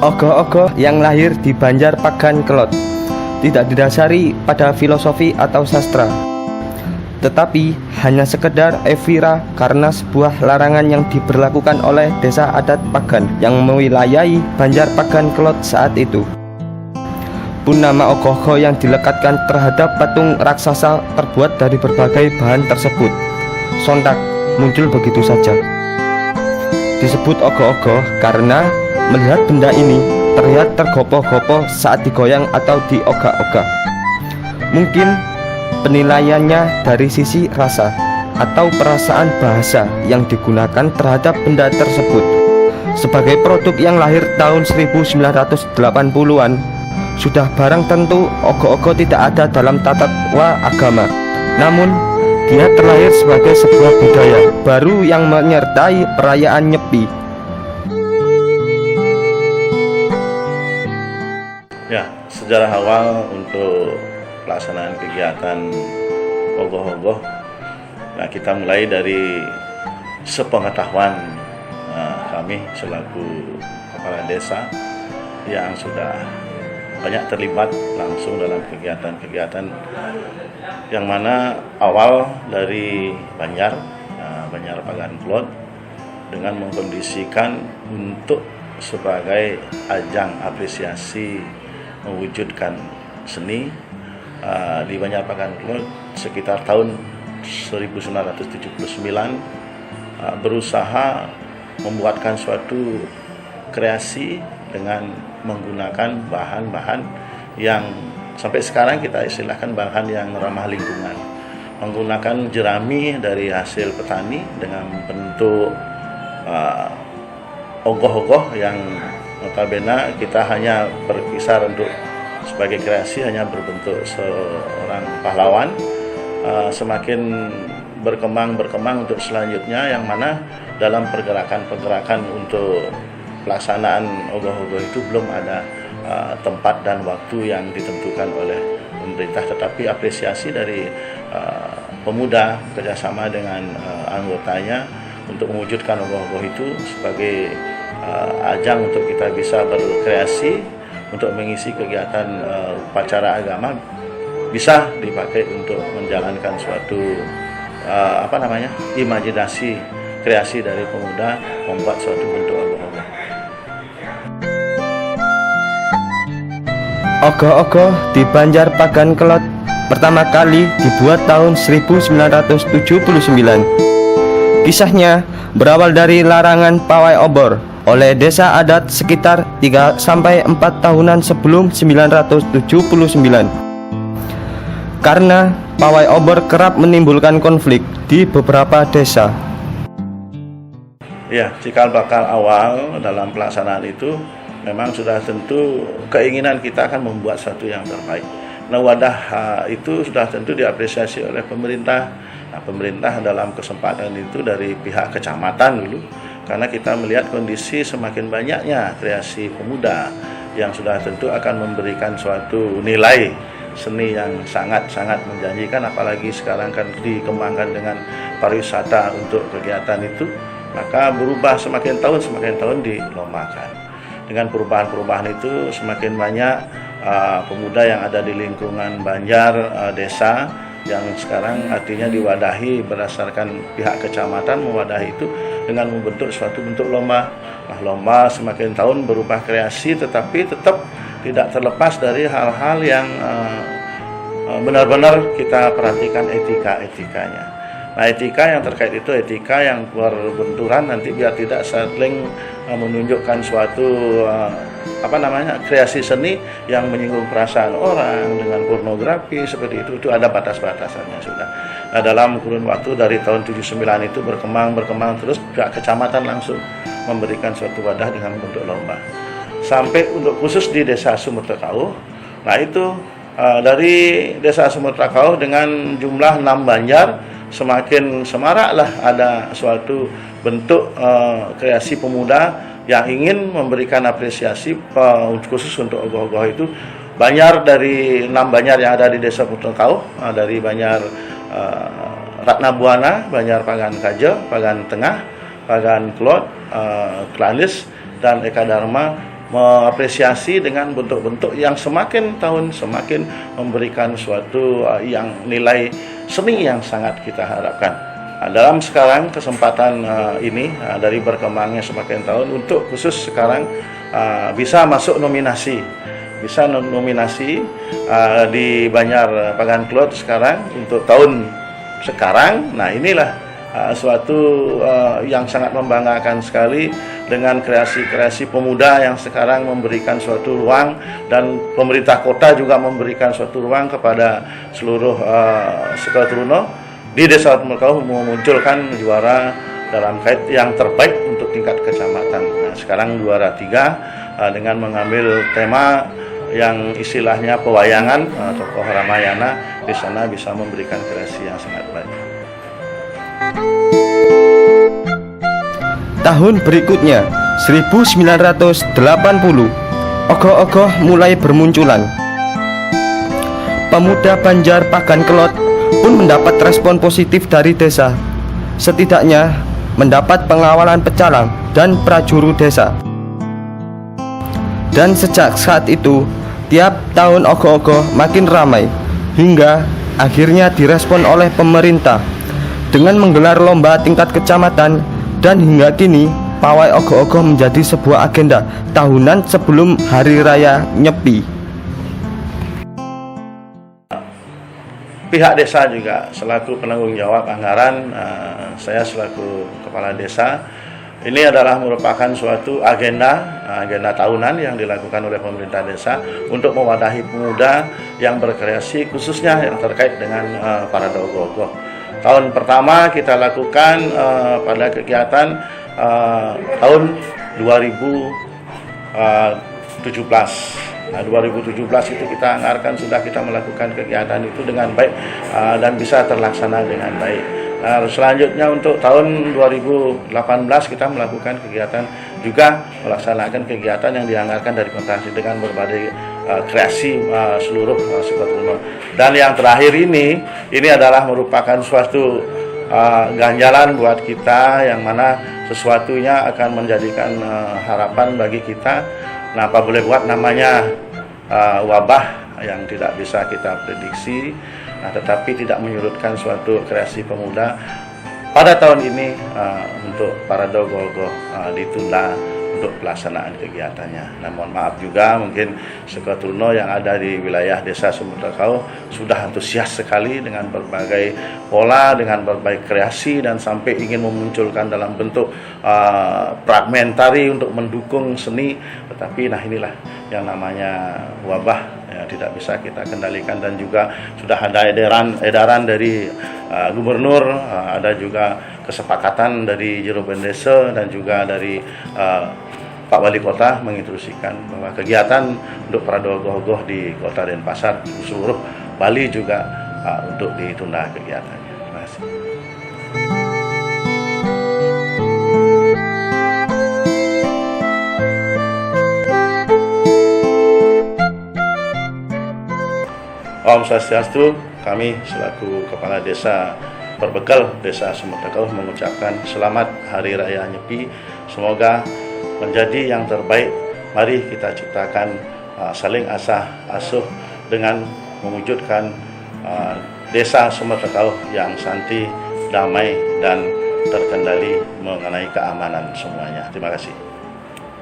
Ogoh-ogoh yang lahir di Banjar Pagan Kelot tidak didasari pada filosofi atau sastra, tetapi hanya sekedar efira karena sebuah larangan yang diberlakukan oleh desa adat Pagan yang mewilayahi Banjar Pagan Kelot saat itu. Pun nama ogoh-ogoh yang dilekatkan terhadap patung raksasa terbuat dari berbagai bahan tersebut sontak muncul begitu saja. Disebut ogoh-ogoh karena melihat benda ini terlihat tergopoh-gopoh saat digoyang atau diogak-ogak. Mungkin penilaiannya dari sisi rasa atau perasaan bahasa yang digunakan terhadap benda tersebut. Sebagai produk yang lahir tahun 1980-an, sudah barang tentu ogoh-ogoh tidak ada dalam tata tata agama. Namun, dia terlahir sebagai sebuah budaya baru yang menyertai perayaan Nyepi. Ya, sejarah awal untuk pelaksanaan kegiatan ogoh-ogoh, nah kita mulai dari sepengetahuan kami selaku kepala desa yang sudah banyak terlibat langsung dalam kegiatan-kegiatan yang mana awal dari Banjar Pagan Kelot dengan mengkondisikan untuk sebagai ajang apresiasi mewujudkan seni di Banjar Pagan Kelot sekitar tahun 1979 berusaha membuatkan suatu kreasi dengan menggunakan bahan-bahan yang sampai sekarang kita istilahkan bahan yang ramah lingkungan, menggunakan jerami dari hasil petani dengan bentuk ogoh-ogoh yang notabene kita hanya berkisar untuk sebagai kreasi hanya berbentuk seorang pahlawan. Semakin berkembang untuk selanjutnya yang mana dalam pergerakan untuk pelaksanaan ogoh-ogoh itu belum ada tempat dan waktu yang ditentukan oleh pemerintah, tetapi apresiasi dari pemuda kerjasama dengan anggotanya untuk mewujudkan ogoh-ogoh itu sebagai ajang untuk kita bisa berkreasi untuk mengisi kegiatan upacara agama, bisa dipakai untuk menjalankan suatu imajinasi kreasi dari pemuda membuat suatu bentuk ogoh-ogoh. Ogoh-ogoh di Banjar Pagan Kelot pertama kali dibuat tahun 1979. Kisahnya berawal dari larangan pawai obor oleh desa adat sekitar 3-4 tahunan sebelum 1979. Karena pawai obor kerap menimbulkan konflik di beberapa desa. Ya, cikal bakal awal dalam pelaksanaan itu memang sudah tentu keinginan kita akan membuat sesuatu yang terbaik. Nah, wadah itu sudah tentu diapresiasi oleh pemerintah. Nah, pemerintah dalam kesempatan itu dari pihak kecamatan dulu, karena kita melihat kondisi semakin banyaknya kreasi pemuda yang sudah tentu akan memberikan suatu nilai seni yang sangat-sangat menjanjikan, apalagi sekarang kan dikembangkan dengan pariwisata untuk kegiatan itu, maka berubah semakin tahun dilombakan. Dengan perubahan-perubahan itu semakin banyak pemuda yang ada di lingkungan Banjar desa yang sekarang artinya diwadahi berdasarkan pihak kecamatan mewadahi itu dengan membentuk suatu bentuk lomba. Nah, lomba semakin tahun berubah kreasi, tetapi tetap tidak terlepas dari hal-hal yang benar-benar kita perhatikan etikanya. Nah, etika yang terkait itu etika yang berbenturan nanti biar tidak saling menunjukkan suatu kreasi seni yang menyinggung perasaan orang dengan pornografi seperti itu ada batas-batasannya sudah. Nah, dalam kurun waktu dari tahun 79 itu berkembang terus pihak kecamatan langsung memberikan suatu wadah dengan bentuk lomba. Sampai untuk khusus di Desa Sumbertekauh. Nah, itu dari Desa Sumbertekauh dengan jumlah 6 Banjar semakin semaraklah ada suatu bentuk kreasi pemuda yang ingin memberikan apresiasi khusus untuk ogoh-ogoh itu. Banjar dari 6 Banjar yang ada di Desa Sumbertekauh, dari Banjar Ratna Buana, Banjar Pagan Kaja, Pagan Tengah, Pagan Kelot, Klanis, dan Eka Dharma mengapresiasi dengan bentuk-bentuk yang semakin tahun semakin memberikan suatu yang nilai seni yang sangat kita harapkan. Dalam sekarang kesempatan ini dari berkembangnya semakin tahun untuk khusus sekarang bisa masuk nominasi, di Banjar Pakan Kelot sekarang untuk tahun sekarang. Nah inilah suatu yang sangat membanggakan sekali dengan kreasi-kreasi pemuda yang sekarang memberikan suatu ruang, dan pemerintah kota juga memberikan suatu ruang kepada seluruh Sekatruno di Desa Sumberkauh memunculkan juara dalam kait yang terbaik untuk tingkat kecamatan. Nah, sekarang juara 3 dengan mengambil tema yang istilahnya pewayangan, tokoh Ramayana di sana bisa memberikan kreasi yang sangat baik. Tahun berikutnya, 1980, ogoh-ogoh mulai bermunculan. Pemuda Banjar Pakan Kelot pun mendapat respon positif dari desa. Setidaknya mendapat pengawalan pecalang dan prajuru desa. Dan sejak saat itu, tiap tahun ogoh-ogoh makin ramai, hingga akhirnya direspon oleh pemerintah dengan menggelar lomba tingkat kecamatan. Dan hingga kini pawai ogoh-ogoh menjadi sebuah agenda tahunan sebelum Hari Raya Nyepi. Pihak desa juga selaku penanggung jawab anggaran, saya selaku kepala desa, ini adalah merupakan suatu agenda tahunan yang dilakukan oleh pemerintah desa untuk mewadahi pemuda yang berkreasi, khususnya yang terkait dengan parade ogoh-ogoh. Tahun pertama kita lakukan pada kegiatan tahun 2017. Nah, 2017 itu kita anggarkan sudah kita melakukan kegiatan itu dengan baik dan bisa terlaksana dengan baik. Nah, selanjutnya untuk tahun 2018 kita melakukan kegiatan juga melaksanakan kegiatan yang dianggarkan dari konsentrasi dengan berbagai kreasi seluruh Sekatruno. Dan yang terakhir ini adalah merupakan suatu ganjalan buat kita, yang mana sesuatunya akan menjadikan harapan bagi kita. Nah, apa boleh buat, namanya wabah yang tidak bisa kita prediksi, tetapi tidak menyurutkan suatu kreasi pemuda. Pada tahun ini untuk parade ogoh-ogoh ditunda untuk pelaksanaan kegiatannya. Nah, mohon maaf juga mungkin Sekatruno yang ada di wilayah Desa Sumberkauh sudah antusias sekali dengan berbagai pola, dengan berbagai kreasi, dan sampai ingin memunculkan dalam bentuk fragmentari untuk mendukung seni. Tetapi nah inilah yang namanya wabah, ya, tidak bisa kita kendalikan, dan juga sudah ada edaran dari gubernur, ada juga kesepakatan dari Jero Desa dan juga dari Pak Wali Kota menginstruksikan bahwa kegiatan untuk parade ogoh-ogoh di Kota Denpasar seluruh Bali juga untuk ditunda kegiatannya. Terima kasih. Om Swastiastu, kami selaku Kepala Desa Berbekal Desa Sumberkauh mengucapkan selamat Hari Raya Nyepi. Semoga menjadi yang terbaik. Mari kita ciptakan saling asah asuh dengan mewujudkan Desa Sumberkauh yang santi, damai, dan terkendali mengenai keamanan semuanya. Terima kasih.